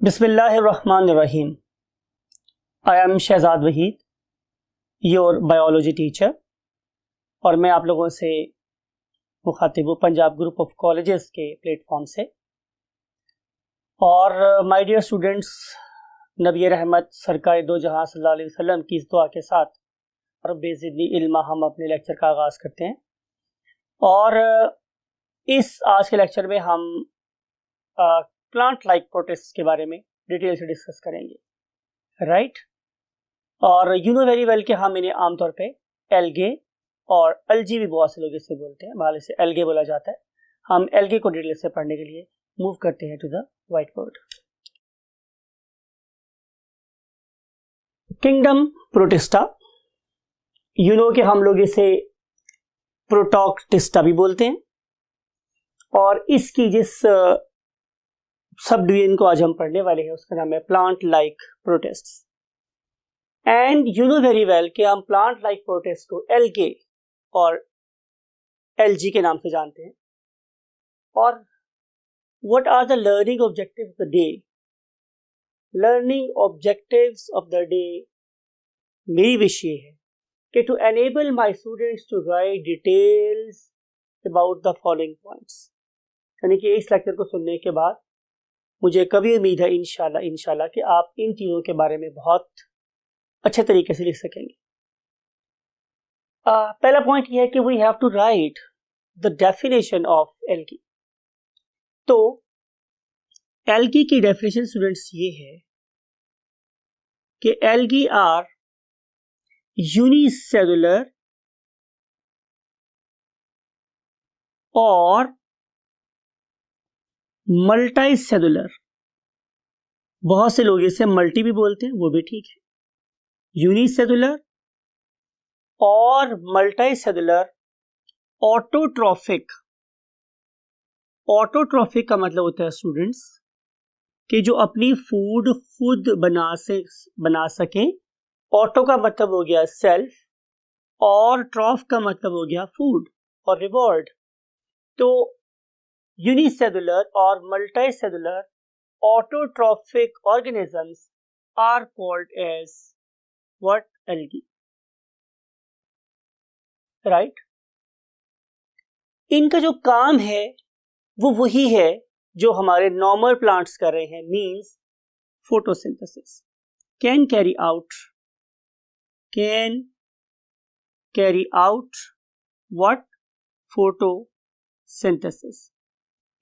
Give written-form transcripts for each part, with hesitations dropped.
Bismillahirrahmanirrahim. I am Shahzad Waheed, your biology teacher, और मैं आप लोगों से मुखातिब हूँ पंजाब ग्रुप ऑफ कॉलेजेस के प्लेटफॉर्म से। और माय डियर स्टूडेंट्स, नबी रहमत सरकार दो जहां सल्लल्लाहु अलैहि वसल्लम की इस दुआ के साथ और बेज़िदनी इल्मा हम अपने लेक्चर का आगाज़ करते हैं। और इस आज के लेक्चर में हम प्लांट लाइक प्रोटिस्ट के बारे में डिटेल से डिस्कस करेंगे, राइट। और यू नो वेरी वेल कि हम इन्हें आमतौर पे एल्गे और अल्गी भी बहुत से लोग इसे बोलते हैं, बहाल से एल्गे बोला जाता है। हम एल्गे को डिटेल से पढ़ने के लिए मूव करते हैं to the white board. Kingdom Protista, you know कि हम लोग इसे प्रोटोक्टिस्टा भी बोलते हैं, और इसकी जिस सब डिवीजन को आज हम पढ़ने वाले हैं उसका नाम है plant like protists. And you know very well कि हम प्लांट लाइक प्रोटिस्ट को एल्गे और एल्जी के नाम से जानते हैं। और what are the learning objectives of the day? Learning objectives of the day मेरी विश ये है कि to enable my students to write details about the following points, यानी कि इस लेक्चर को सुनने के बाद मुझे कभी उम्मीद है इंशाल्लाह कि आप इन चीज़ों के बारे में बहुत अच्छे तरीके से लिख सकेंगे। पहला पॉइंट यह है कि we have to write the definition of algae. तो एल्गी की डेफिनेशन स्टूडेंट्स ये है कि एल्गी आर यूनिसेलुलर और मल्टी सेलुलर। बहुत से लोग इसे मल्टी भी बोलते हैं, वो भी ठीक है। यूनिसेलुलर और मल्टी सेलुलर ऑटोट्रॉफिक। ऑटोट्रॉफिक का मतलब होता है स्टूडेंट्स कि जो अपनी फूड खुद बना सके। ऑटो का मतलब हो गया सेल्फ, और ट्रॉफ का मतलब हो गया फूड और रिवॉर्ड। तो यूनिसेलुलर और multicellular autotrophic organisms are called as what? Algae, right. इनका जो काम है वो वही है जो हमारे नॉर्मल प्लांट्स कर रहे हैं, means photosynthesis. Can carry out what? Photosynthesis.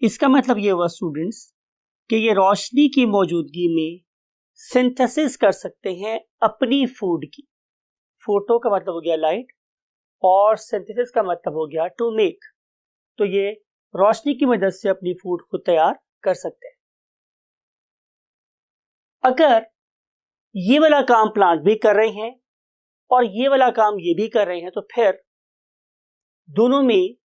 इसका मतलब ये हुआ स्टूडेंट्स कि ये रोशनी की मौजूदगी में सिंथेसिस कर सकते हैं अपनी फूड की। फोटो का मतलब हो गया लाइट, और सिंथेसिस का मतलब हो गया टू मेक। तो ये रोशनी की मदद से अपनी फूड को तैयार कर सकते हैं। अगर ये वाला काम प्लांट भी कर रहे हैं और ये वाला काम ये भी कर रहे हैं, तो फिर दोनों में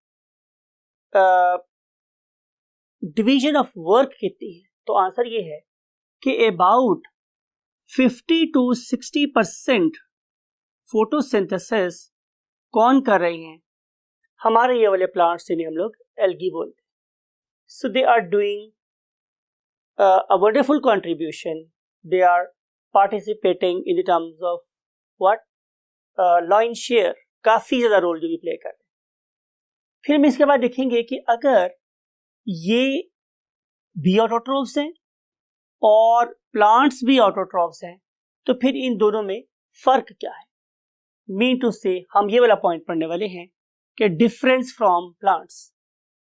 डिवीजन ऑफ वर्क कितनी है? तो आंसर ये है कि अबाउट 50 to 60% फोटोसिंथेसिस कौन कर रहे हैं? हमारे ये वाले प्लांट्स जिन्हें हम लोग एल्गी बोलते हैं। So they are doing a wonderful contribution. They are participating in the terms of what? Line share, काफी ज्यादा रोल जो भी प्ले कर रहे हैं। फिर हम इसके बाद देखेंगे कि अगर ये भी ऑटोट्रॉफ्स हैं और प्लांट्स भी ऑटोट्रॉफ्स हैं, तो फिर इन दोनों में फर्क क्या है? मीन टू से हम ये वाला पॉइंट पढ़ने वाले हैं कि डिफरेंस फ्रॉम प्लांट्स।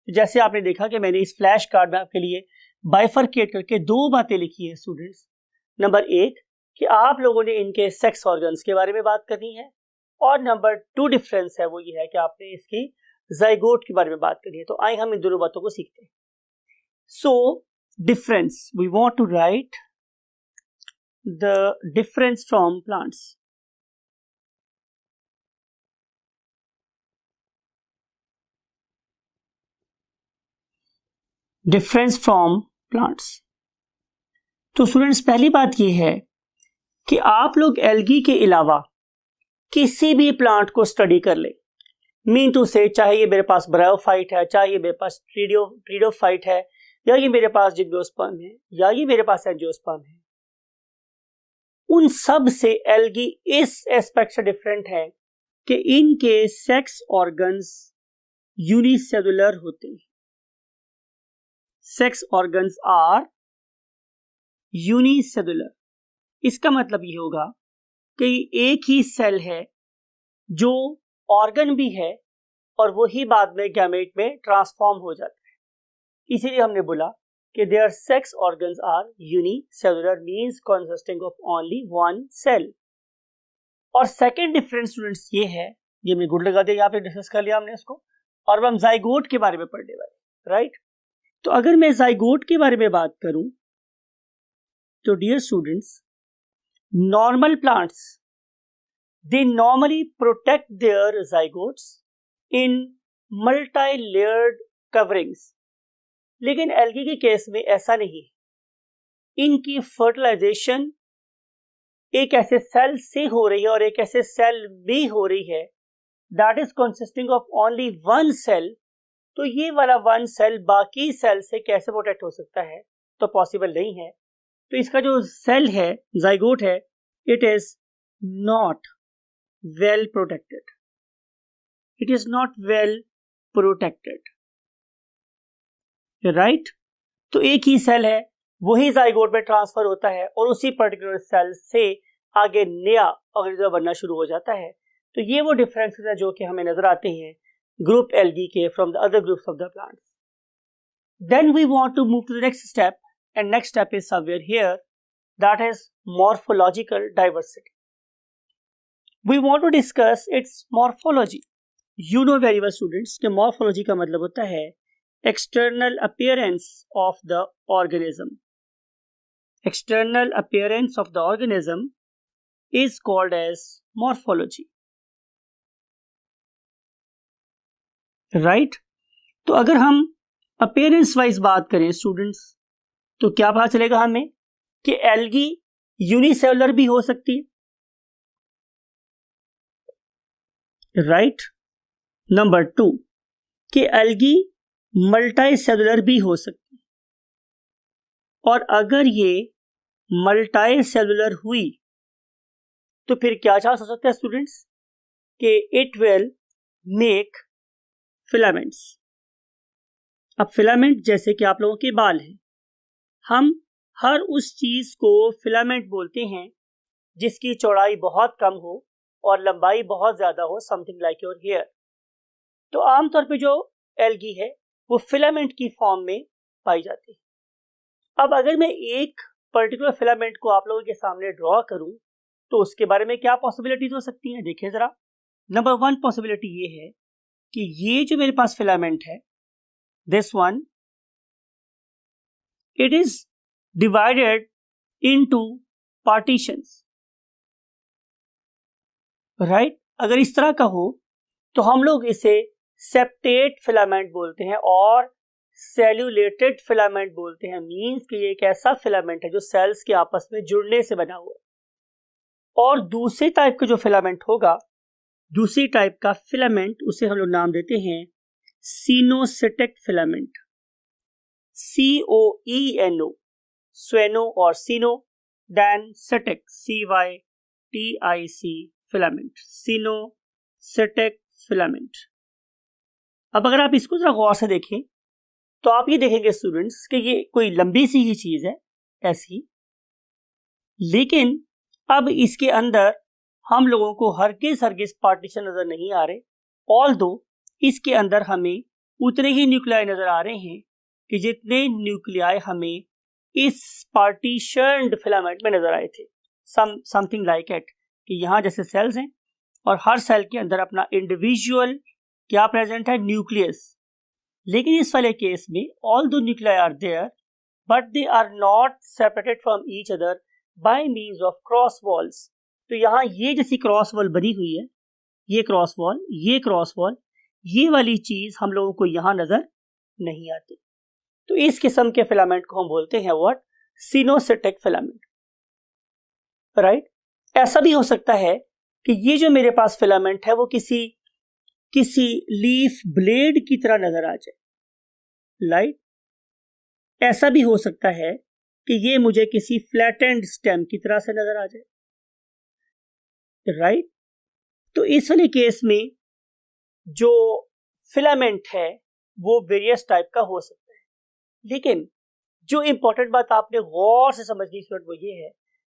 जैसे आपने देखा कि मैंने इस फ्लैश कार्ड में आपके लिए बाइफरकेट करके दो बातें लिखी है स्टूडेंट्स। नंबर एक कि आप लोगों ने इनके सेक्स ऑर्गन्स के बारे में बात करनी है, और नंबर टू डिफरेंस है वो ये है कि आपने इसकी ज़ाइगोट के बारे में बात करनी है। तो आइए हम इन दोनों बातों को सीखते हैं। So difference, we want to write the difference from plants. Difference from plants. तो स्टूडेंट्स पहली बात यह है कि आप लोग एल्गी के अलावा किसी भी प्लांट को स्टडी कर ले, मीन टू से चाहे ये मेरे पास ब्रायोफाइट है, चाहे ये मेरे पास ट्रीडोफाइट है, या ये मेरे पास जिम्नोस्पर्म है, या ये मेरे पास एंजियोस्पर्म है, उन सब से एल्गी इस एस्पेक्ट से डिफरेंट है कि इनके सेक्स ऑर्गन्स यूनिसेलुलर होते हैं. Sex organs are unicellular. इसका मतलब ये होगा कि एक ही सेल है जो ऑर्गन भी है और वही बाद में गैमेट में ट्रांसफॉर्म हो जाता है. इसीलिए हमने बोला कि there sex organs are unicellular, means consisting of only one cell. और सेकंड डिफरेंस स्टूडेंट्स ये है, ये हमने गुड लगा दिया, यहाँ पे डिस्कस कर लिया हमने इसको, और अब हम जाइगोट के बारे में पढ़ने वाले, राइट. तो अगर मैं जाइगोट के बारे में बात करूं तो dear students, normal plants they normally protect their zygotes in multilayered coverings. लेकिन एल्गी के केस में ऐसा नहीं है. इनकी फर्टिलाइजेशन एक ऐसे सेल से हो रही है और एक ऐसे सेल में हो रही है that is consisting of only one cell. तो ये वाला वन सेल बाकी सेल से कैसे प्रोटेक्ट हो सकता है? तो पॉसिबल नहीं है. तो इसका जो सेल है, जाइगोट है, it is not well protected. It is not well protected, right. तो एक ही सेल है, वही जाइगोट में ट्रांसफर होता है और उसी पर्टिकुलर सेल से आगे नया ऑर्गेनिज्म बनना शुरू हो जाता है. तो ये वो डिफरेंसेस है जो कि हमें नजर आते हैं ग्रुप एल्गी के from the other groups of the plants. Then we want to move to the next step, and next step is somewhere here, that is morphological diversity. We want to discuss its morphology. You know very well students कि morphology का मतलब होता है external appearance of the organism. External appearance of the organism is called as morphology. Right? तो अगर हम appearance wise बात करें स्टूडेंट्स, तो क्या पता चलेगा हमें कि एल्गी यूनिसेलुलर भी हो सकती है. राइट. नंबर 2 कि एल्गी मल्टी सेलुलर भी हो सकती है. और अगर ये मल्टी सेलुलर हुई तो फिर क्या चांस हो सकता है स्टूडेंट्स कि इट विल मेक फिलामेंट्स. अब फिलामेंट जैसे कि आप लोगों के बाल हैं, हम हर उस चीज को फिलामेंट बोलते हैं जिसकी चौड़ाई बहुत कम हो और लंबाई बहुत ज्यादा हो, समथिंग लाइक योर हेयर. तो आमतौर पे जो एल्गी है वो फिलामेंट की फॉर्म में पाई जाती है. अब अगर मैं एक पर्टिकुलर फिलामेंट को आप लोगों के सामने ड्रॉ करूं तो उसके बारे में क्या पॉसिबिलिटीज हो सकती हैं, देखिए जरा. नंबर 1 पॉसिबिलिटी ये है कि ये जो मेरे पास फिलामेंट है, this one, it is divided into partitions. Right. अगर इस तरह का हो तो हम लोग इसे सेप्टेट फिलामेंट बोलते हैं और सेल्यूलेटेड फिलामेंट बोलते हैं. मींस कि ये एक ऐसा फिलामेंट है जो सेल्स के आपस में जुड़ने से बना हुआ है. और दूसरे टाइप का जो फिलामेंट होगा, दूसरी टाइप का फिलामेंट, उसे हम लोग नाम देते हैं सिनोसिटिक फिलामेंट. COENO, स्वेनो और सिनो, देन सिटिक, CYTIC फिलामेंट, सिनोसिटिक फिलामेंट. अब अगर आप इसको जरा गौर से देखें तो आप ये देखेंगे स्टूडेंट्स कि ये कोई लंबी सी ही चीज है ऐसी, लेकिन अब इसके अंदर हम लोगों को हरगिज पार्टीशन नजर नहीं आ रहे. ऑल्दो इसके अंदर हमें उतने ही न्यूक्लियाई नजर आ रहे हैं कि जितने न्यूक्लियाई हमें इस पार्टीशन्ड फिलामेंट में नजर आए थे. समथिंग लाइक इट कि यहाँ जैसे सेल्स हैं और हर सेल के अंदर अपना इंडिविजुअल क्या प्रेजेंट है, न्यूक्लियस. लेकिन इस वाले केस में all the nuclei are there but they are not separated from each other by means of cross walls. तो यहाँ ये जैसी क्रॉस वॉल बनी हुई है, ये क्रॉस वॉल, ये क्रॉस वॉल, ये वाली चीज हम लोगों को यहाँ नजर नहीं आती. तो इस किस्म के फिलामेंट को हम बोलते हैं व्हाट, सिनोसिटिक फिलामेंट. राइट. ऐसा भी हो सकता है कि ये जो मेरे पास फिलामेंट है वो किसी लीफ ब्लेड की तरह नजर आ जाए. राइट. ऐसा भी हो सकता है कि ये मुझे किसी फ्लैटेंड स्टेम की तरह से नजर आ जाए, राइट। तो इस वाले केस में जो फिलामेंट है वो वेरियस टाइप का हो सकता है, लेकिन जो इंपॉर्टेंट बात आपने गौर से समझनी स्टूडेंट वो ये है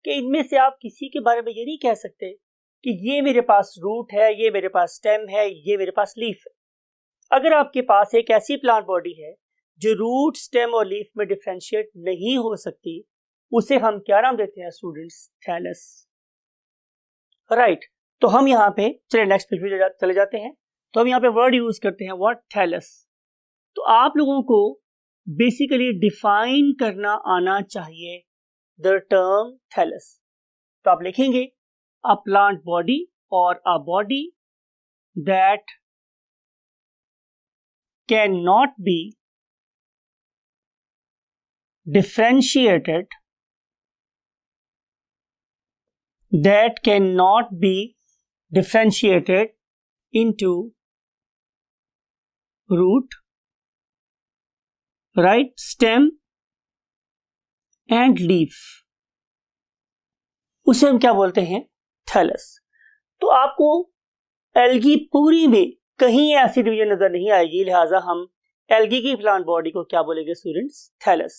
कि इनमें से आप किसी के बारे में ये नहीं कह सकते कि ये मेरे पास रूट है, ये मेरे पास स्टेम है, ये मेरे पास लीफ है। अगर आपके पास एक ऐसी प्लांट बॉडी है जो रूट, स्टेम और लीफ में डिफरेंशिएट नहीं हो सकती, उसे हम क्या नाम देते हैं स्टूडेंट्स? Thallus, right. तो हम यहाँ पे चलिए नेक्स्ट पेज पे चले जाते हैं। तो हम यहाँ पे वर्ड यूज करते हैं व्हाट? थैलस। तो आप लोगों को बेसिकली डिफाइन करना आना चाहिए द टर्म थैलस। तो आप लिखेंगे अ प्लांट बॉडी और a body that can not be differentiated into root, right, stem and leaf, उसे हम क्या बोलते हैं? थैलस। तो आपको एल्गी पूरी में कहीं ऐसी डिवीजन नजर नहीं आएगी, लिहाजा हम एल्गी की प्लांट बॉडी को क्या बोलेंगे students? Thallus,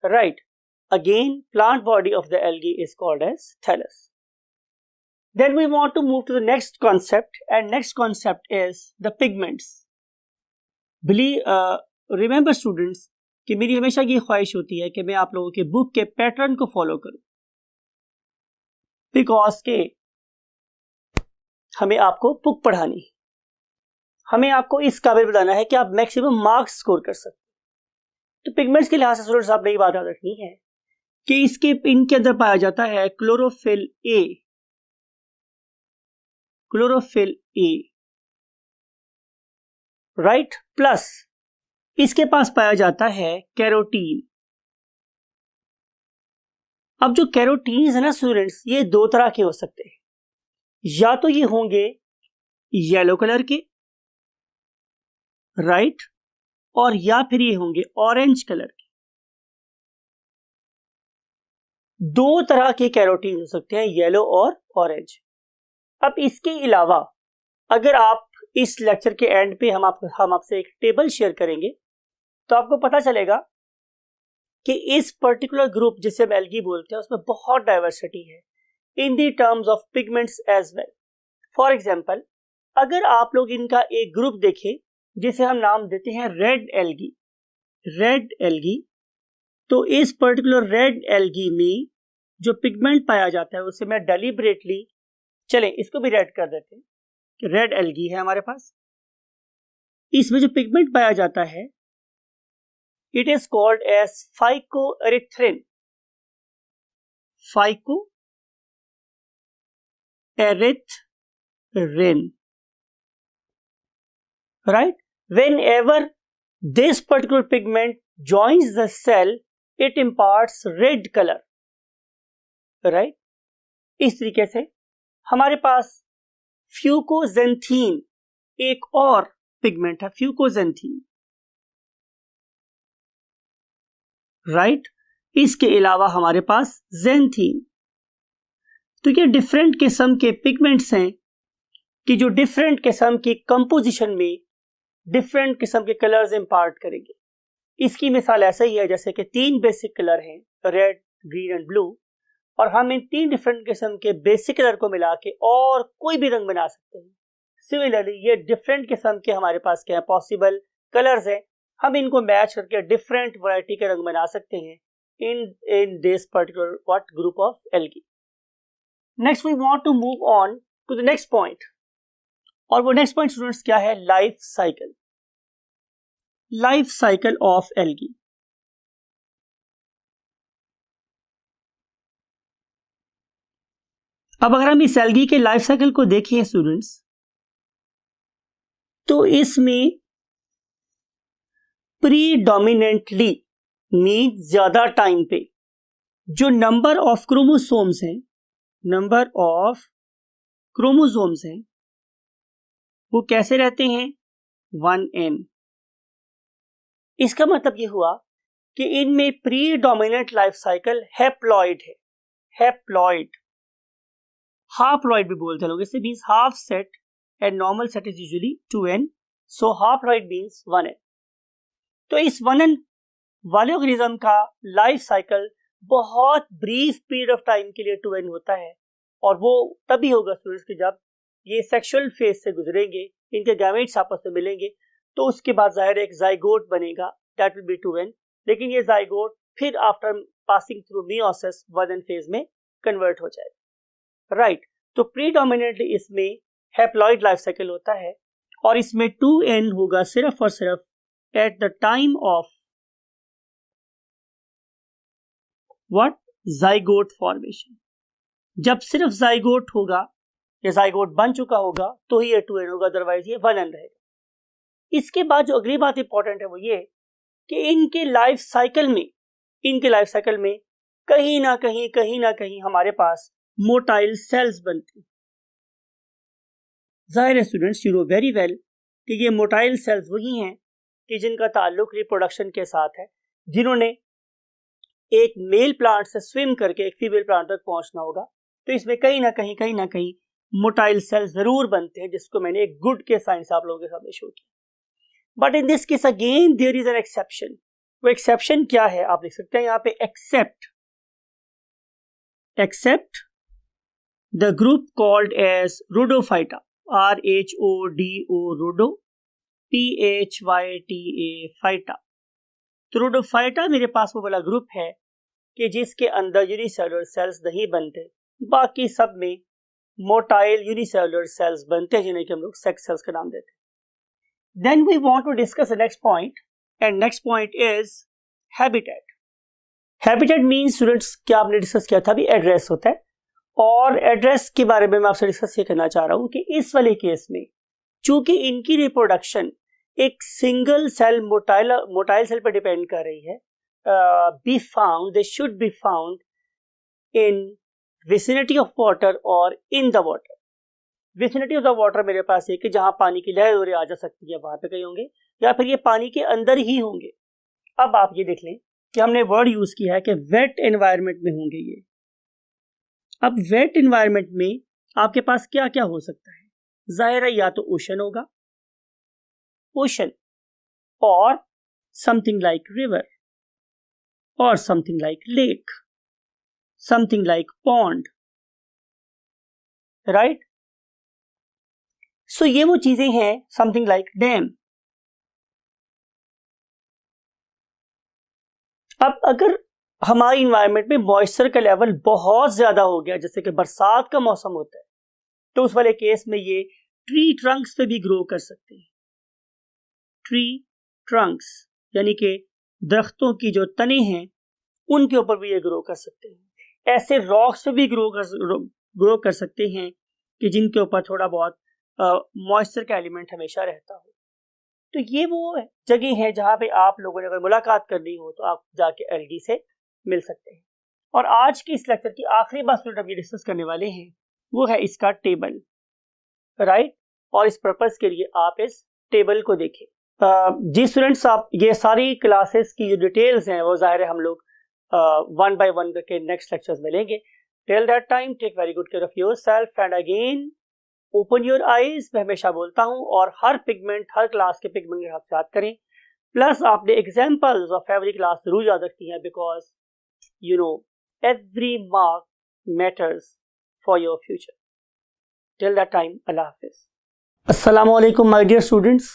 right. Again, plant body of the algae is called as thallus. Then we want to move to the next concept, and next concept is the pigments. Remember students कि मेरी हमेशा ये ख्वाहिश होती है कि मैं आप लोगों के बुक के पैटर्न को फॉलो करूं, बिकॉज के हमें आपको बुक पढ़ानी, हमें आपको इस काबिल बनाना है कि आप मैक्सिमम मार्क्स स्कोर कर सकते। तो पिगमेंट्स के लिहाज से स्टूडेंट्स आपने ये बात याद रखनी है कि इनके अंदर पाया जाता है क्लोरोफिल ए, राइट, प्लस इसके पास पाया जाता है कैरोटीन। अब जो कैरोटीन है ना स्टूडेंट्स, ये दो तरह के हो सकते हैं, या तो ये होंगे येलो कलर के, राइट, और या फिर ये होंगे ऑरेंज कलर के। दो तरह के कैरोटीन हो सकते हैं, येलो और ऑरेंज। अब इसके अलावा अगर आप इस लेक्चर के एंड पे हम आपसे एक टेबल शेयर करेंगे तो आपको पता चलेगा कि इस पर्टिकुलर ग्रुप जिसे हम एल्गी बोलते हैं उसमें बहुत डाइवर्सिटी है in the terms of pigments as well. For example, अगर आप लोग इनका एक ग्रुप देखें जिसे हम नाम देते हैं रेड एल्गी, तो इस पर्टिकुलर रेड एल्गी में जो पिगमेंट पाया जाता है उसे मैं डेलिबरेटली, चलें इसको भी रेड कर देते हैं कि रेड एल्गी है हमारे पास। इसमें जो पिगमेंट पाया जाता है it is called as phycoerythrin, right? Whenever this particular pigment joins the cell, it imparts red color, right? इस तरीके से हमारे पास फ्यूकोजेंथीन एक और पिगमेंट है, फ्यूकोजेंथीन, राइट। इसके अलावा हमारे पास जेंथीन। तो ये डिफरेंट किस्म के पिगमेंट्स हैं कि जो डिफरेंट किस्म की कंपोजिशन में डिफरेंट किस्म के कलर्स इंपार्ट करेंगे। इसकी मिसाल ऐसा ही है जैसे कि तीन बेसिक कलर हैं, रेड, ग्रीन एंड ब्लू, और हम इन तीन डिफरेंट किस्म के बेसिक कलर को मिला के और कोई भी रंग बना सकते हैं। सिमिलरली ये डिफरेंट किस्म के हमारे पास क्या पॉसिबल कलर्स हैं, हम इनको मैच करके डिफरेंट वैरायटी के रंग बना सकते हैं in this particular what group of algae. Next we want to move on to the next point, और वो नेक्स्ट पॉइंट स्टूडेंट्स क्या है? Life cycle of algae. अब अगर हम इस एल्गी के लाइफ साइकिल को देखें स्टूडेंट्स, तो इसमें प्रीडोमिनेंटली मीन ज्यादा टाइम पे जो नंबर ऑफ क्रोमोसोम्स हैं वो कैसे रहते हैं? 1n। इसका मतलब ये हुआ कि इनमें प्रीडोमिनेंट लाइफ साइकिल हैप्लॉइड है। हैप्लॉइड, हाप्लॉइड भी बोलते हैं लोग, इसे means half set and normal set is usually 2n, so haploid means 1n। तो इस 1n वाले ऑर्गेनिज्म का लाइफ साइकिल बहुत ब्रीफ पीरियड ऑफ टाइम के लिए 2n होता है, और वो तभी होगा स्टूडेंट्स कि जब ये सेक्सुअल फेज से गुजरेंगे, इनके गैमेट्स आपस में मिलेंगे, तो उसके बाद जाहिर एक जाइगोट बनेगा, दैट विल बी 2n। लेकिन ये जाइगोट फिर after passing through meiosis 1n phase में कन्वर्ट हो जाएगा, राइट। तो प्रीडोमिनेंटली इसमें हैप्लॉइड लाइफ साइकिल होता है, और इसमें 2n होगा सिर्फ और सिर्फ at the time of what, zygote formation. जब सिर्फ जाइगोट होगा या जाइगोट बन चुका होगा तो ही ये 2n होगा, अदरवाइज ये 1n रहेगा। इसके बाद जो अगली बात इंपॉर्टेंट है वो ये कि इनके लाइफ साइकिल में कहीं ना कहीं हमारे पास मोटाइल सेल्स बनती। जाहिर है students, you know very well कि ये मोटाइल सेल्स वही हैं कि जिनका ताल्लुक रिप्रोडक्शन के साथ है, जिन्होंने एक मेल प्लांट से स्विम करके एक फीमेल प्लांट तक पहुंचना होगा। तो इसमें कहीं ना कहीं मोटाइल सेल्स जरूर बनते हैं, जिसको मैंने एक गुड के साइन से आप लोगों के सामने शो किया। But in this case again there is an exception. वो एक्सेप्शन क्या है आप लिख सकते हैं यहाँ पे, except the group called as rhodophyta, RHODO rhodo, PHYTA phyta. तो रोडोफाइटा मेरे पास वो वाला ग्रुप है कि जिसके अंदर यूनिसेलुलर सेल्स नहीं बनते, बाकी सब में मोटाइल यूनिसेलुलर सेल्स बनते हैं, जिन्हें कि हम लोग सेक्स सेल्स का नाम देते हैं। Then we want to discuss the next point, and next point is habitat. Habitat means students, क्या आपने डिस्कस किया था अभी, एड्रेस होता है, और एड्रेस के बारे में मैं आपसे डिस्कस ये करना चाह रहा हूँ कि इस वाले केस में चूंकि इनकी रिप्रोडक्शन एक सिंगल सेल मोटाइल सेल पर डिपेंड कर रही है, they should be found in vicinity of water और in the water. Vicinity of the water मेरे पास है कि जहां पानी की लहर आ जा सकती है, वहां पे कहीं होंगे, या फिर ये पानी के अंदर ही होंगे। अब आप ये देख लें कि हमने वर्ड यूज किया है कि वेट एनवायरनमेंट में होंगे ये। अब वेट एनवायरनमेंट में आपके पास क्या क्या हो सकता है, जाहिर है या तो ओशन होगा, ओशन, और समथिंग लाइक रिवर, और something like lake, something like pond, right. So ये वो चीजें हैं, समथिंग लाइक डैम। अब अगर हमारी इन्वायरमेंट में मॉइस्चर का लेवल बहुत ज्यादा हो गया, जैसे कि बरसात का मौसम होता है, तो उस वाले केस में ये ट्री ट्रंक्स पे भी ग्रो कर सकते हैं। ट्री ट्रंक्स यानी कि दरख्तों की जो तने हैं उनके ऊपर भी ये ग्रो कर सकते हैं। ऐसे रॉक्स पे भी ग्रो कर सकते हैं कि जिनके ऊपर थोड़ा बहुत मॉइस्चर का एलिमेंट हमेशा रहता हो। तो ये वो जगह है जहाँ पे आप लोगों ने अगर मुलाकात करनी हो तो आप जाके एलडी से मिल सकते हैं। और आज की इस लेक्चर की आखिरी बात जो हम डिस्कस करने वाले हैं वो है इसका टेबल, राइट। और इस पर्पस के लिए आप इस टेबल को देखें। जी स्टूडेंट्स, आप ये सारी क्लासेस की जो डिटेल्स हैं वो जाहिर है हम लोग वन बाय वन करके नेक्स्ट लेक्चर्स में लेंगे। Till that time take very good care of yourself and again open your eyes. मैं हमेशा बोलता हूँ, और हर पिगमेंट, हर क्लास के पिगमेंट के साथ याद करें, प्लस आपने एग्जांपल्स ऑफ एवरी क्लास जरूर याद रखती हैं, because you know every mark matters for your future. Till that time, अल्लाह हाफिज। अस्सलाम वालेकुम my dear students,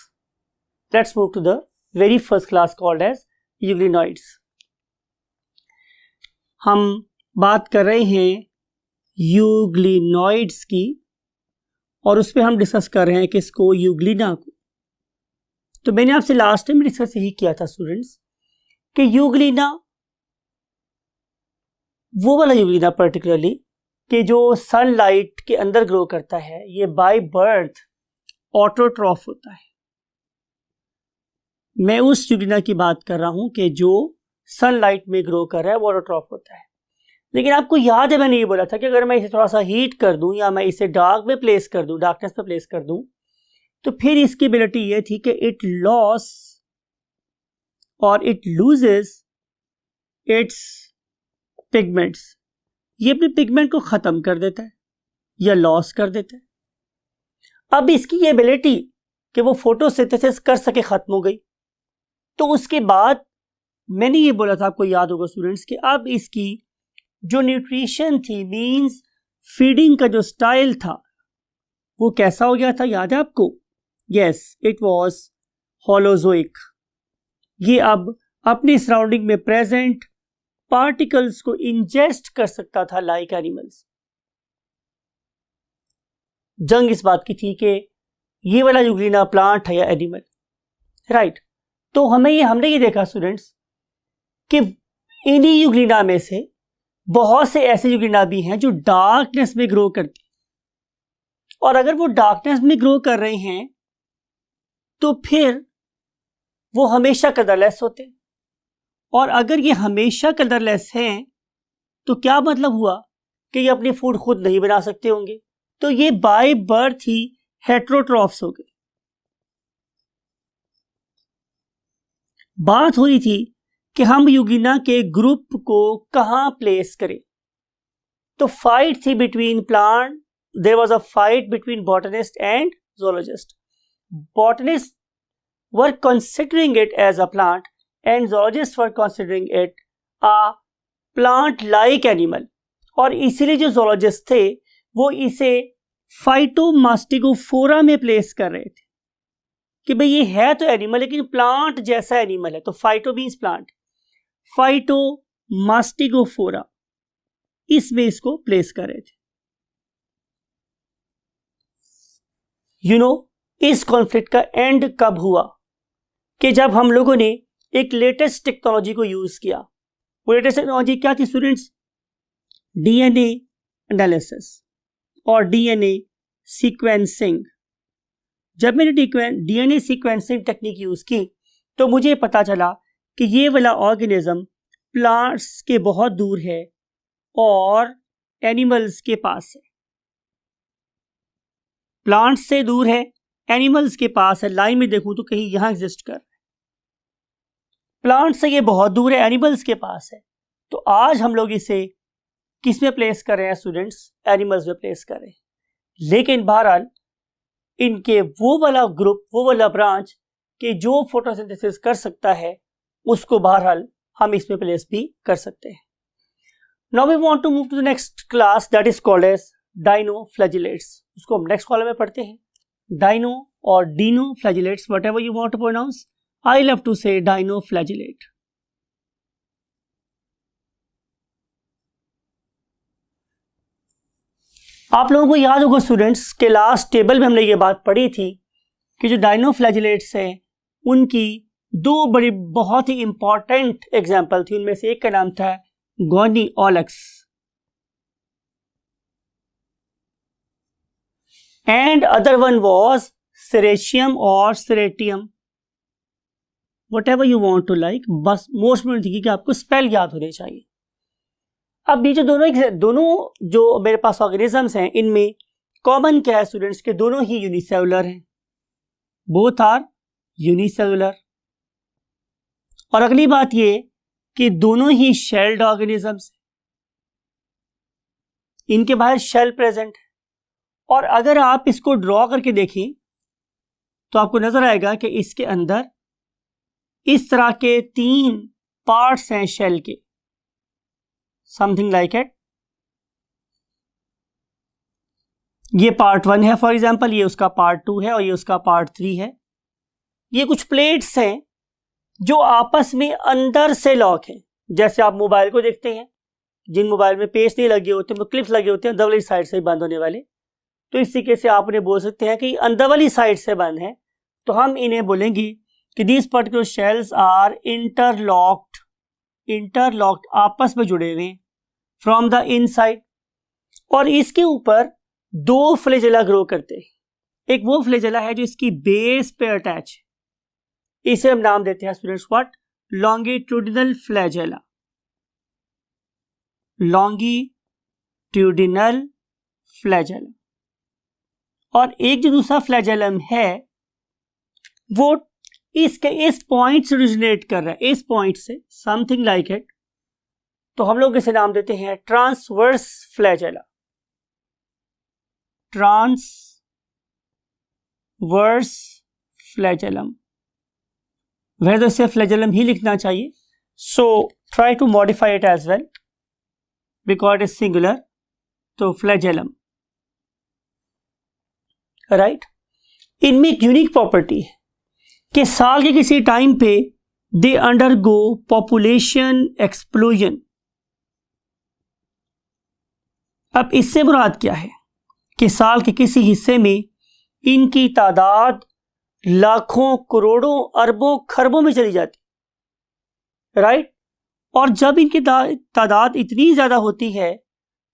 let's move to the very first class called as euglenoids. हम बात कर रहे हैं यूग्लिनॉइड्स की, और उस पर हम डिस्कस कर रहे हैं किसको, यूग्लिना को। तो मैंने आपसे लास्ट टाइम डिस्कस यही किया था स्टूडेंट्स कि यूग्लिना वो वाला यूग्लिना पर्टिकुलरली कि जो सनलाइट के अंदर ग्रो करता है, ये बाय बर्थ ऑटोट्रॉफ होता है। मैं उस यूग्लिना की बात कर रहा हूं कि जो सनलाइट में ग्रो कर रहा है वो ऑटोट्रॉफ होता है। लेकिन आपको याद है मैंने ये बोला था कि अगर मैं इसे थोड़ा सा हीट कर दूं या मैं इसे डार्क में प्लेस कर दूं, डार्कनेस पे प्लेस कर दूं, तो फिर इसकी एबिलिटी ये थी कि इट लॉस और इट लूजेस इट्स पिगमेंट्स, ये अपने पिगमेंट को ख़त्म कर देता है या लॉस कर देता है। अब इसकी ये एबिलिटी कि वो फोटोसिंथेसिस कर सके ख़त्म हो गई। तो उसके बाद मैंने ये बोला था, आपको याद होगा स्टूडेंट्स, कि अब इसकी जो न्यूट्रिशन थी, मींस फीडिंग का जो स्टाइल था, वो कैसा हो गया था, याद है आपको? Yes, it was holozoic. ये अब अपनी सराउंडिंग में प्रेजेंट पार्टिकल्स को इंजेस्ट कर सकता था लाइक एनिमल्स। जंग इस बात की थी कि ये वाला यूग्लिना प्लांट है या एनिमल, राइट। तो हमने ये देखा स्टूडेंट्स कि इन्हीं यूग्लिना में से बहुत से ऐसे यूग्लिना भी हैं जो डार्कनेस में ग्रो करते हैं, और अगर वो डार्कनेस में ग्रो कर रहे हैं तो फिर वो हमेशा कलरलेस होते हैं। और अगर ये हमेशा कलरलेस हैं तो क्या मतलब हुआ कि ये अपनी फूड खुद नहीं बना सकते होंगे, तो ये बाय बर्थ ही हेटेरोट्रॉफ्स हो गए। बात हो रही थी कि हम यूग्लिना के ग्रुप को कहां प्लेस करें। तो फाइट थी between plant, there was a fight between botanist and zoologist. Botanists were considering it as a plant and zoologists were considering it a plant-like animal. और इसीलिए जो zoologists थे वो इसे फाइटोमास्टिगोफोरा में प्लेस कर रहे थे कि भाई ये है तो एनिमल लेकिन प्लांट जैसा एनिमल है। तो फाइटो मीन्स प्लांट, फाइटोमास्टिगोफोरा, इसमें इसको प्लेस कर रहे थे। यू नो, इस कॉन्फ्लिक्ट का एंड कब हुआ कि जब हम लोगों ने एक लेटेस्ट टेक्नोलॉजी को यूज किया। वो लेटेस्ट टेक्नोलॉजी क्या थी स्टूडेंट्स? डीएनए एनालिसिस और डीएनए सीक्वेंसिंग। जब मैंने डीएनए सीक्वेंसिंग टेक्निक यूज की तो मुझे पता चला कि ये वाला ऑर्गेनिज्म प्लांट्स के बहुत दूर है और एनिमल्स के पास है। प्लांट्स से दूर है, एनिमल्स के पास है। लाइन में देखूं तो कहीं यहां एग्जिस्ट कर रहा है। प्लांट्स से ये बहुत दूर है, एनिमल्स के पास है। तो आज हम लोग इसे किस में प्लेस कर रहे हैं स्टूडेंट्स? एनिमल्स में प्लेस कर रहे हैं। लेकिन बहरहाल इनके वो वाला ग्रुप, वो वाला ब्रांच कि जो फोटोसिंथेसिस कर सकता है, उसको बहरहाल हम इसमें प्लेस भी कर सकते हैं। Now we want to move to the next class that is called as dinoflagellates. उसको हम नेक्स्ट कॉलम में पढ़ते हैं। डाइनो और dinoflagellates, whatever you want to pronounce, I love to say dinoflagellate. आप लोगों को याद होगा स्टूडेंट्स के लास्ट टेबल में हमने ये बात पढ़ी थी कि जो डाइनोफ्लैजिलेट्स हैं उनकी दो बड़ी बहुत ही इंपॉर्टेंट एग्जाम्पल थी। उनमें से एक का नाम था गोनिओलक्स and other one was Seratium or Seratium, whatever you want to like, बस मोस्ट इम्पोर्टेंट थी कि आपको स्पेल याद होने चाहिए। अब ये जो दोनों जो मेरे पास ऑर्गेनिजम्स हैं, इनमें कॉमन क्या है स्टूडेंट्स के? दोनों ही यूनिसेलुलर हैं, बोथ आर यूनिसेलुलर। और अगली बात ये कि दोनों ही शेल्ड ऑर्गेनिजम्स, इनके बाहर शेल प्रेजेंट है। और अगर आप इसको ड्रॉ करके देखें तो आपको नजर आएगा कि इसके अंदर इस तरह के 3 पार्ट्स हैं शेल के, समथिंग लाइक इट। ये पार्ट 1 है फॉर एग्जांपल, ये उसका पार्ट 2 है और ये उसका पार्ट 3 है। ये कुछ प्लेट्स हैं जो आपस में अंदर से लॉक हैं। जैसे आप मोबाइल को देखते हैं, जिन मोबाइल में पेस्ट नहीं लगे होते, तो क्लिप्स लगे होते हैं अंदर वाली साइड से ही बंद होने वाले, तो इस तरीके से आप उन्हें बोल सकते हैं कि अंदर वाली साइड से बंद है। तो हम इन्हें बोलेंगे कि these particular shells are interlocked, आपस में जुड़े हुए हैं फ्रॉम द इनसाइड। और इसके ऊपर 2 फ्लैजेला ग्रो करते हैं। एक वो फ्लैजेला है जो इसकी बेस पे अटैच है, इसे हम नाम देते हैं students what? Longitudinal flagella. Longitudinal flagella. और एक जो दूसरा फ्लैजेलम है वो इस पॉइंट से ओरिजिनेट कर रहा है, इस पॉइंट से, समथिंग लाइक इट। तो हम लोग इसे नाम देते हैं ट्रांसवर्स फ्लैजेला। ट्रांसवर्स फ्लैजेलम, वह तो इसे फ्लैजेलम ही लिखना चाहिए, so try to modify it as well because it is singular, तो फ्लैजेलम, राइट। इनमें एक यूनिक प्रॉपर्टी है कि साल के किसी टाइम पे दे अंडरगो पॉपुलेशन एक्सप्लोजन। अब इससे मुराद क्या है कि साल के किसी हिस्से में इनकी तादाद लाखों, करोड़ों, अरबों, खरबों में चली जाती, राइट। और जब इनकी तादाद इतनी ज्यादा होती है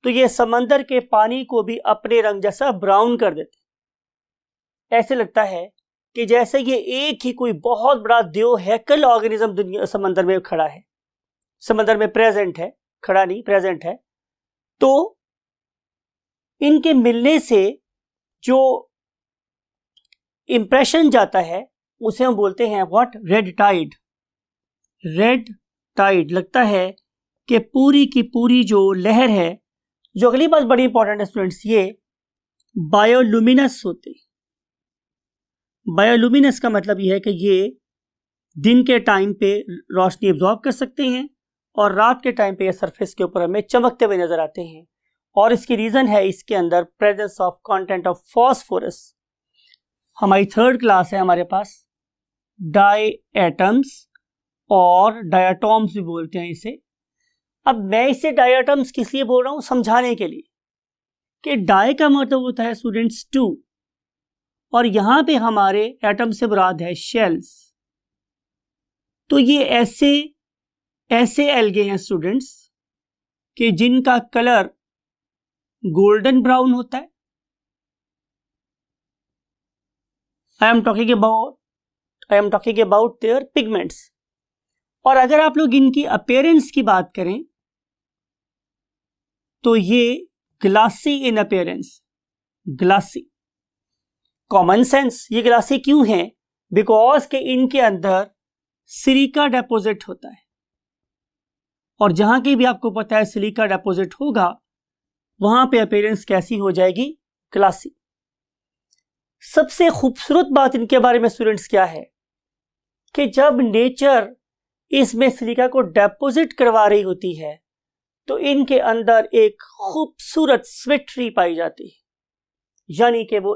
तो ये समंदर के पानी को भी अपने रंग जैसा ब्राउन कर देते। ऐसे लगता है कि जैसे ये एक ही कोई बहुत बड़ा देव हैकल ऑर्गेनिज्म दुनिया समंदर में खड़ा है, समंदर में प्रेजेंट है, खड़ा नहीं प्रेजेंट है। तो इनके मिलने से जो इंप्रेशन जाता है उसे हम बोलते हैं what, red tide. Red tide, लगता है कि पूरी की पूरी जो लहर है, जो अगली बात बड़ी इंपॉर्टेंट है स्टूडेंट्स, ये बायोलुमिनस होते। बायोलुमिनस का मतलब यह है कि ये दिन के टाइम पे रोशनी एब्जॉर्ब कर सकते हैं और रात के टाइम पे ये सरफेस के ऊपर हमें चमकते हुए नजर आते हैं। और इसकी रीजन है इसके अंदर presence of content of phosphorus. हमारी थर्ड क्लास है हमारे पास, डाई एटम्स और डायटॉम्स भी बोलते हैं इसे। अब मैं इसे डायटम्स किस लिए बोल रहा हूं, समझाने के लिए कि डाई का मतलब होता है स्टूडेंट्स टू, और यहां पे हमारे एटम से मुराद है शेल्स। तो ये ऐसे एल्गे हैं स्टूडेंट्स कि जिनका कलर गोल्डन ब्राउन होता है। I am talking about their pigments. और अगर आप लोग इनकी अपीयरेंस की बात करें तो ये glassy in appearance, glassy. Common sense, ये ग्लासी क्यों है, बिकॉज के इनके अंदर सिलिका डिपॉजिट होता है, और जहां की भी आपको पता है सिलिका डिपॉजिट होगा वहां पे अपीयरेंस कैसी हो जाएगी, ग्लासी। सबसे खूबसूरत बात इनके बारे में स्टूडेंट्स क्या है कि जब नेचर इसमें सिलिका को डिपॉजिट करवा रही होती है तो इनके अंदर एक खूबसूरत सिमेट्री पाई जाती है, यानी कि वो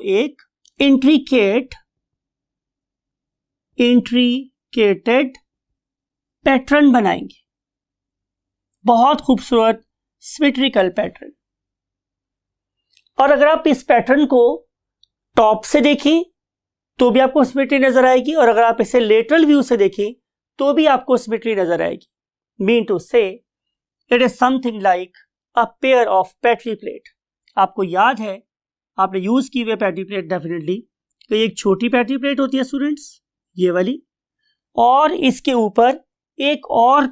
एक इंट्रिकेटेड पैटर्न बनाएंगे, बहुत खूबसूरत सिमेट्रिकल पैटर्न। और अगर आप इस पैटर्न को टॉप से देखें तो भी आपको सिमेट्री नजर आएगी, और अगर आप इसे लेटरल व्यू से देखें तो भी आपको सिमेट्री नजर आएगी। मीन टू से it is something like a pair of petri plate. आपको याद है, आपने यूज की हुई पेट्री प्लेट डेफिनेटली, तो एक छोटी पेट्री प्लेट होती है स्टूडेंट्स, ये वाली, और इसके ऊपर एक और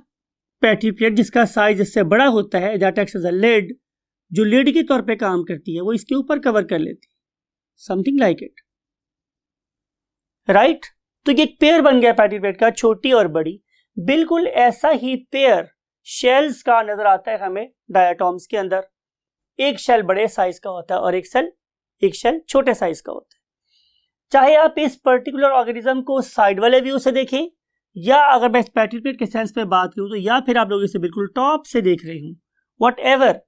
पेट्री प्लेट जिसका साइज इससे बड़ा होता है, that acts as a lid, जो लिड के तौर पे काम करती है, वो इसके ऊपर कवर कर लेती है, समथिंग लाइक इट, राइट। तो ये एक पेयर बन गया पेट्री प्लेट का, छोटी और बड़ी। बिल्कुल ऐसा ही पेयर शेल्स का नजर आता है हमें डायटॉम्स के अंदर। एक शेल बड़े साइज का होता है और एक शेल छोटे साइज का होता है। चाहे आप इस पर्टिकुलर ऑर्गेनिज्म को साइड वाले व्यू से देखें, या अगर मैं इस पेट्री प्लेट के सेंस में बात करूं तो या फिर आप लोग इसे बिल्कुल टॉप से देख रहे हूं, वट एवर,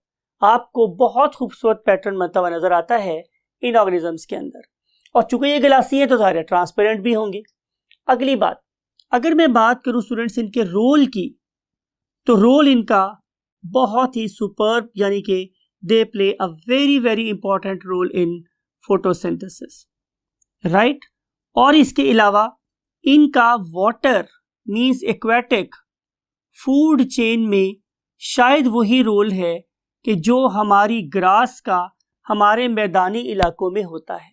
आपको बहुत खूबसूरत पैटर्न बनता हुआ नजर आता है इन ऑर्गेनिजम्स के अंदर। और चूंकि ये ग्लासी है तो सारे ट्रांसपेरेंट भी होंगे। अगली बात, अगर मैं बात करूं स्टूडेंट्स इनके रोल की, तो रोल इनका बहुत ही सुपर्ब, यानी कि they play a very very important role in photosynthesis, right. और इसके अलावा इनका water means aquatic food chain में शायद वही रोल है कि जो हमारी ग्रास का हमारे मैदानी इलाकों में होता है।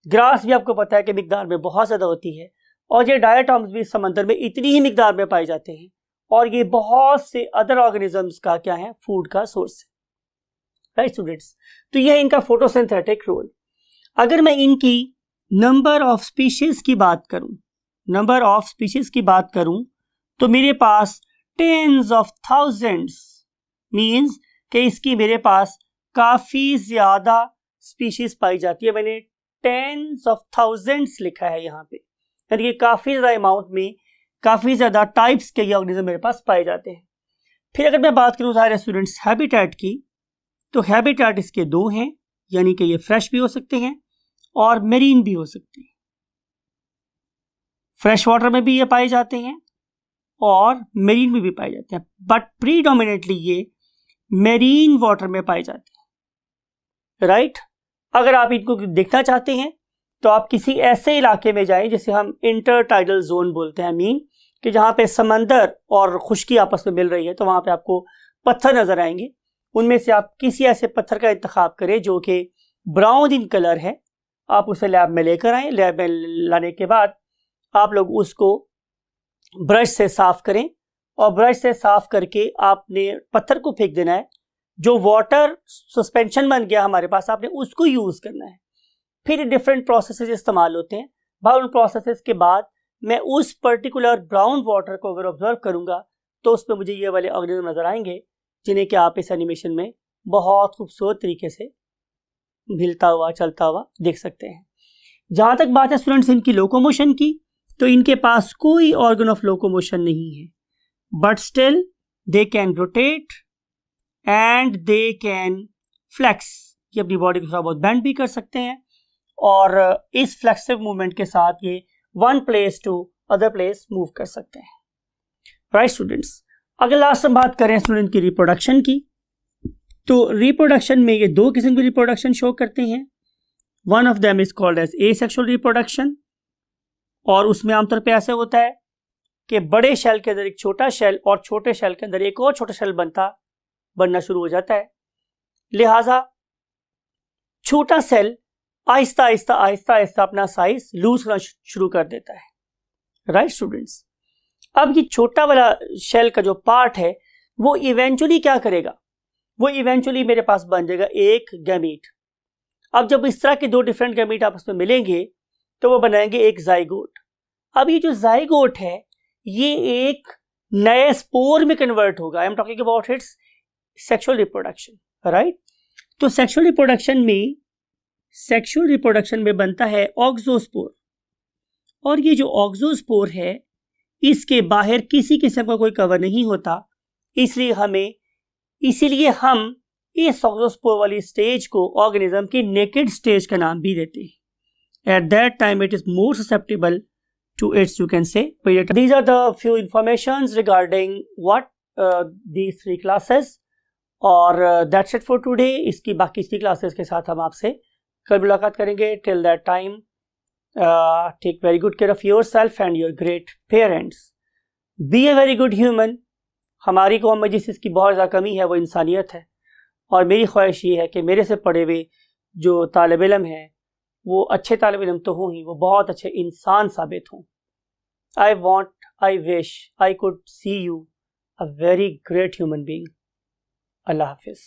ग्रास भी आपको पता है कि मिकदार में बहुत ज़्यादा होती है, और ये डायटॉम्स भी समंदर में इतनी ही मिकदार में पाए जाते हैं, और ये बहुत से अदर ऑर्गेनिजम्स का क्या है, फूड का सोर्स है, राइट स्टूडेंट्स। तो यह इनका फोटोसिंथेटिक रोल। अगर मैं इनकी नंबर ऑफ स्पीशीज की बात करूं तो मेरे पास टेंस ऑफ थाउजेंड्स मीन्स कि इसकी मेरे पास काफ़ी ज़्यादा स्पीशीज पाई जाती है। मैंने टेंस ऑफ थाउजेंड्स लिखा है यहाँ पे, यानी कि काफ़ी ज़्यादा अमाउंट में काफ़ी ज़्यादा टाइप्स के ये ऑर्गेनिज्म मेरे पास पाए जाते हैं। फिर अगर मैं बात करूँ सारे स्टूडेंट्स हैबिटेट की, तो हैबिटेट इसके दो हैं, यानी कि ये फ्रेश भी हो सकते हैं और मेरीन भी हो सकते हैं। फ्रेश वाटर में भी ये पाए जाते हैं और मेरीन में भी पाए जाते हैं, बट प्रीडोमिनेटली ये मेरीन वाटर में पाए जाते हैं, राइट। अगर आप इनको देखना चाहते हैं तो आप किसी ऐसे इलाके में जाएं जिसे हम इंटरटाइडल जोन बोलते हैं, मीन कि जहाँ पे समंदर और खुश्की आपस में मिल रही है, तो वहाँ पे आपको पत्थर नजर आएंगे। उनमें से आप किसी ऐसे पत्थर का इंतखाब करें जो कि ब्राउन इन कलर है, आप उसे लैब में लेकर आएँ। लैब में लाने के बाद आप लोग उसको ब्रश से साफ करें और ब्रश से साफ करके आपने पत्थर को फेंक देना है। जो वाटर सस्पेंशन बन गया हमारे पास, आपने उसको यूज करना है। फिर डिफरेंट प्रोसेसेस इस्तेमाल होते हैं। भाई उन प्रोसेसेस के बाद मैं उस पर्टिकुलर ब्राउन वाटर को अगर ऑब्जर्व करूंगा तो उसमें मुझे ये वाले ऑर्गेनिज्म नजर आएंगे, जिन्हें कि आप इस एनिमेशन में बहुत खूबसूरत तरीके से हिलता हुआ चलता हुआ देख सकते हैं। जहां तक बात है स्टूडेंट्स इनकी लोकोमोशन की, तो इनके पास कोई ऑर्गन ऑफ लोकोमोशन नहीं है, but still they can rotate and they can flex. ये अपनी बॉडी को थोड़ा बहुत बेंड भी कर सकते हैं और इस फ्लेक्सिव मूवमेंट के साथ ये one place to other place move कर सकते हैं, राइट स्टूडेंट्स। अगर लास्ट हम बात करें स्टूडेंट की रिप्रोडक्शन की, तो रिप्रोडक्शन में ये दो किस्म की रिप्रोडक्शन शो करते हैं। One of them is called as asexual reproduction, और उसमें आमतौर पे ऐसे होता है कि बड़े शेल के अंदर एक छोटा शेल और छोटे शेल के अंदर एक और छोटा शेल बनना शुरू हो जाता है। लिहाजा छोटा सेल आहिस्ता आहिस्ता आहिस्ता आहिस्ता अपना साइज लूज करना शुरू कर देता है, राइट स्टूडेंट्स। अब ये छोटा वाला शेल का जो पार्ट है वो इवेंचुअली क्या करेगा, वो इवेंचुअली मेरे पास बन जाएगा एक गैमीट। अब जब इस तरह के दो डिफरेंट गैमीट आपस में मिलेंगे तो वो बनाएंगे एक जाइगोट। अब ये जो जाइगोट है ये एक नए स्पोर में कन्वर्ट होगा। I am talking about it's sexual reproduction, right. तो सेक्सुअल रिप्रोडक्शन में बनता है ऑक्सोस्पोर, और ये जो ऑक्सोस्पोर है इसके बाहर किसी किस्म का कोई कवर नहीं होता, इसीलिए हम इस ऑक्सोस्पोर वाली स्टेज को ऑर्गेनिज्म की नेकेड स्टेज का नाम भी देते हैं। At that time it is more susceptible to its, you can say, predator. These are the few informations regarding what these three classes, और that's it for today. इसकी बाकी 3 क्लासेस के साथ हम आपसे कल मुलाकात करेंगे। Till that time, take very good care of yourself and your great parents. Be a very good human. हमारी कौम में जिस चीज़ की बहुत ज़्यादा कमी है वो इंसानियत है, और मेरी ख्वाहिश ये है कि मेरे से पढ़े हुए जो तालिब इल्म हैं वो अच्छे तालिब इल्म तो हों ही, वो बहुत अच्छे इंसान साबित हों। I wish I could see you a very great human being. अल्लाह हाफिज़।